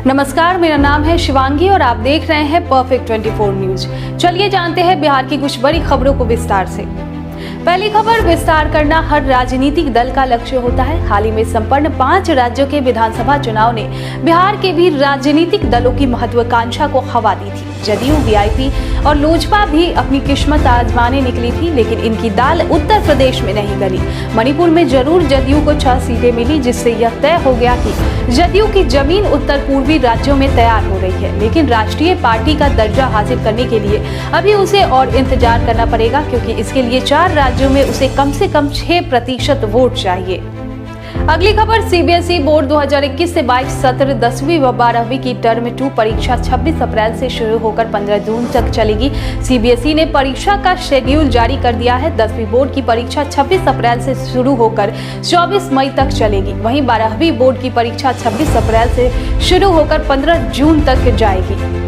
नमस्कार, मेरा नाम है शिवांगी और आप देख रहे हैं परफेक्ट 24 न्यूज। चलिए जानते हैं बिहार की कुछ बड़ी खबरों को विस्तार से। पहली खबर, विस्तार करना हर राजनीतिक दल का लक्ष्य होता है। हाल ही में संपन्न 5 राज्यों के विधानसभा चुनाव ने बिहार के भी राजनीतिक दलों की महत्वाकांक्षा को हवा दी थी। जदयू, वीआईपी और लोजपा भी अपनी किस्मत आजमाने निकली थी, लेकिन इनकी दाल उत्तर प्रदेश में नहीं गली। मणिपुर में जरूर जदयू को 6 सीटें मिली, जिससे यह तय हो गया कि जदयू की जमीन उत्तर पूर्वी राज्यों में तैयार हो रही है। लेकिन राष्ट्रीय पार्टी का दर्जा हासिल करने के लिए अभी उसे और इंतजार करना पड़ेगा, क्योंकि इसके लिए 4 राज्यों में उसे कम से कम 6% वोट चाहिए। अगली खबर, सीबीएसई बोर्ड 2021 से 22 सत्र 10वीं व 12वीं की टर्म 2 परीक्षा 26 अप्रैल से शुरू होकर 15 जून तक चलेगी। सीबीएसई ने परीक्षा का शेड्यूल जारी कर दिया है। 10वीं बोर्ड की परीक्षा 26 अप्रैल से शुरू होकर 24 मई तक चलेगी। वहीं 12वीं बोर्ड की परीक्षा 26 अप्रैल से शुरू होकर 15 जून तक जाएगी।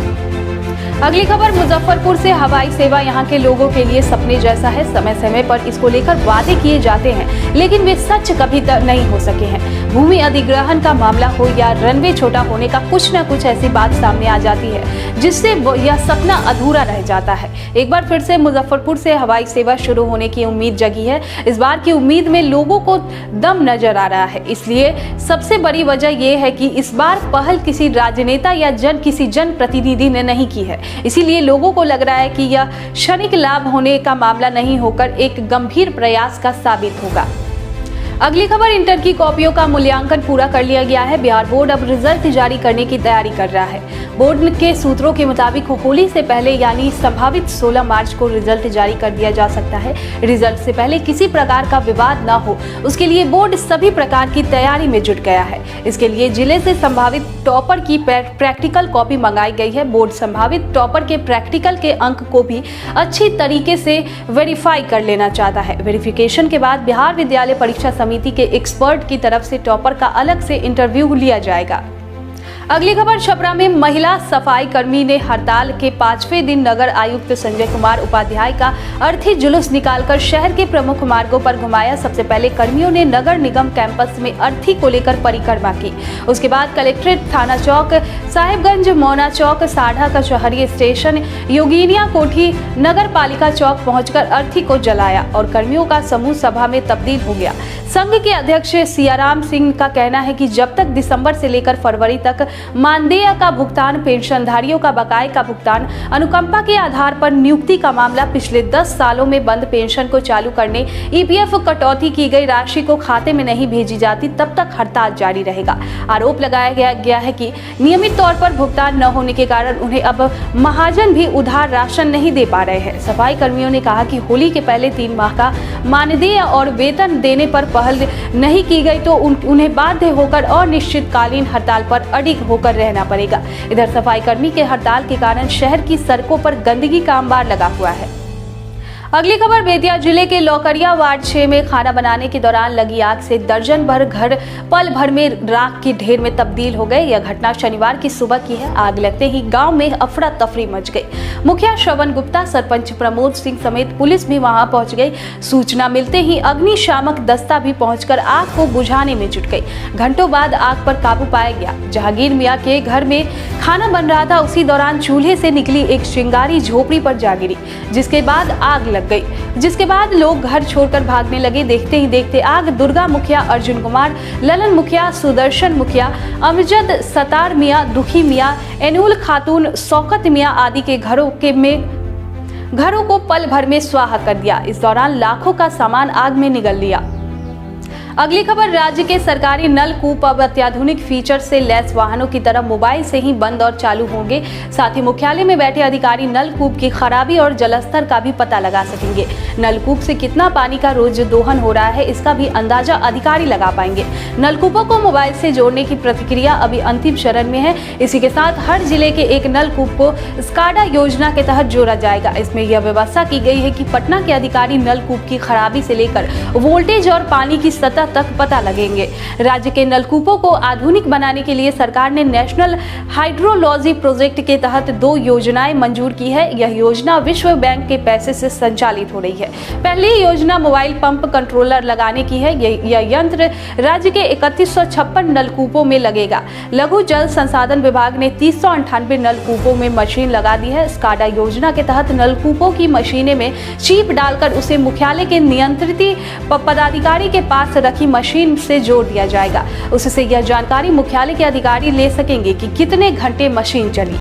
अगली खबर, मुजफ्फरपुर से हवाई सेवा यहां के लोगों के लिए सपने जैसा है। समय समय पर इसको लेकर वादे किए जाते हैं, लेकिन वे सच कभी तक नहीं हो सके हैं। भूमि अधिग्रहण का मामला हो या रनवे छोटा होने का, कुछ न कुछ ऐसी बात सामने आ जाती है जिससे यह सपना अधूरा रह जाता है। एक बार फिर से मुजफ्फरपुर से हवाई सेवा शुरू होने की उम्मीद जगी है। इस बार की उम्मीद में लोगों को दम नजर आ रहा है। इसलिए सबसे बड़ी वजह यह है कि इस बार पहल किसी राजनेता या किसी जनप्रतिनिधि ने नहीं की है। इसीलिए लोगों को लग रहा है कि यह क्षणिक लाभ होने का मामला नहीं होकर एक गंभीर प्रयास का साबित होगा। अगली खबर, इंटर की कॉपियों का मूल्यांकन पूरा कर लिया गया है। बिहार बोर्ड अब रिजल्ट जारी करने की तैयारी कर रहा है। बोर्ड के सूत्रों के मुताबिक होली से पहले यानी संभावित 16 मार्च को रिजल्ट जारी कर दिया जा सकता है। रिजल्ट से पहले किसी प्रकार का विवाद न हो, उसके लिए बोर्ड सभी प्रकार की तैयारी में जुट गया है। इसके लिए जिले से संभावित टॉपर की प्रैक्टिकल कॉपी मंगाई गई है। बोर्ड संभावित टॉपर के प्रैक्टिकल के अंक को भी अच्छी तरीके से वेरीफाई कर लेना चाहता है। वेरिफिकेशन के बाद बिहार विद्यालय परीक्षा समिति के एक्सपर्ट की तरफ से टॉपर का अलग से इंटरव्यू लिया जाएगा। अगली खबर, छपरा में महिला सफाई कर्मी ने हड़ताल के 5वें दिन नगर आयुक्त संजय कुमार उपाध्याय का अर्थी जुलूस निकालकर शहर के प्रमुख मार्गों पर घुमाया। सबसे पहले कर्मियों ने नगर निगम कैंपस में अर्थी को लेकर परिक्रमा की। उसके बाद कलेक्ट्रेट, थाना चौक, साहेबगंज, मौना चौक, साढ़ा कचहरी स्टेशन, योगिनिया कोठी, नगर पालिका चौक पहुंचकर अर्थी को जलाया और कर्मियों का समूह सभा में तब्दील हो गया। संघ के अध्यक्ष सियाराम सिंह का कहना है कि जब तक दिसंबर से लेकर फरवरी तक मानदेय का भुगतान, पेंशनधारियों का बकाये का भुगतान, अनुकंपा के आधार पर नियुक्ति का मामला, पिछले 10 सालों में बंद पेंशन को चालू करने, ईपीएफ कटौती की गई राशि को खाते में नहीं भेजी जाती, तब तक हड़ताल जारी रहेगा। आरोप लगाया गया है कि नियमित तौर पर भुगतान न होने के कारण उन्हें अब महाजन भी उधार राशन नहीं दे पा रहे हैं। सफाई कर्मियों ने कहा कि होली के पहले 3 माह का मानदेय और वेतन देने पर पहल नहीं की गई तो उन्हें बाध्य होकर अनिश्चितकालीन हड़ताल पर अडिग होकर रहना पड़ेगा। इधर सफाई कर्मी के हड़ताल के कारण शहर की सड़कों पर गंदगी का अंबार लगा हुआ है। अगली खबर, बेतिया जिले के लौकरिया वार्ड 6 में खाना बनाने के दौरान लगी आग से दर्जन भर घर पल भर में राख की ढेर में तब्दील हो गए। यह घटना शनिवार की सुबह की है। आग लगते ही गांव में अफरा तफरी मच गई। मुखिया श्रवण गुप्ता, सरपंच प्रमोद सिंह समेत पुलिस भी वहां पहुंच गई। सूचना मिलते ही अग्निशामक दस्ता भी पहुंचकर आग को बुझाने में जुट गई। घंटों बाद आग पर काबू पाया गया। जहांगीर मियां के घर में खाना बन रहा था, उसी दौरान चूल्हे से निकली एक चिंगारी झोपड़ी पर जा गिरी, जिसके बाद आग लग गई। जिसके बाद लोग घर छोड़कर भागने लगे। देखते ही देखते आग दुर्गा मुखिया, अर्जुन कुमार, ललन मुखिया, सुदर्शन मुखिया, अमजद, सतार मियां, दुखी मियां, एनुल खातून, शौकत मियां आदि के घरों को पल भर में स्वाहा कर दिया। इस दौरान लाखों का सामान आग में निगल लिया। अगली खबर, राज्य के सरकारी नलकूप अब अत्याधुनिक फीचर से लैस वाहनों की तरह मोबाइल से ही बंद और चालू होंगे। साथ ही मुख्यालय में बैठे अधिकारी नलकूप की खराबी और जलस्तर का भी पता लगा सकेंगे। नलकूप से कितना पानी का रोज दोहन हो रहा है, इसका भी अंदाजा अधिकारी लगा पाएंगे। नलकूपों को मोबाइल से जोड़ने की प्रक्रिया अभी अंतिम चरण में है। इसी के साथ हर जिले के एक नलकूप को स्काडा योजना के तहत जोड़ा जाएगा। इसमें यह व्यवस्था की गई है कि पटना के अधिकारी नलकूप की खराबी से लेकर वोल्टेज और पानी की सतह क्षमता तक पता लगेंगे। राज्य के नलकूपों को आधुनिक बनाने के लिए सरकार ने नेशनल हाइड्रोलॉजी प्रोजेक्ट के तहत 2 योजनाएं मंजूर की है। यह योजना विश्व बैंक के पैसे से संचालित हो रही है। पहली योजना मोबाइल पंप कंट्रोलर लगाने की है। यह यंत्र राज्य के 3156 नलकूपों में लगेगा। लघु जल संसाधन विभाग ने 398 नलकूपों में मशीन लगा दी है। स्काडा योजना के तहत नलकूपों की मशीनें में चिप डालकर उसे मुख्यालय के नियंत्रित पदाधिकारी के पास रखी मशीन से जोड़ दिया जाएगा। उससे यह जानकारी मुख्यालय के अधिकारी ले सकेंगे कि कितने घंटे मशीन चली।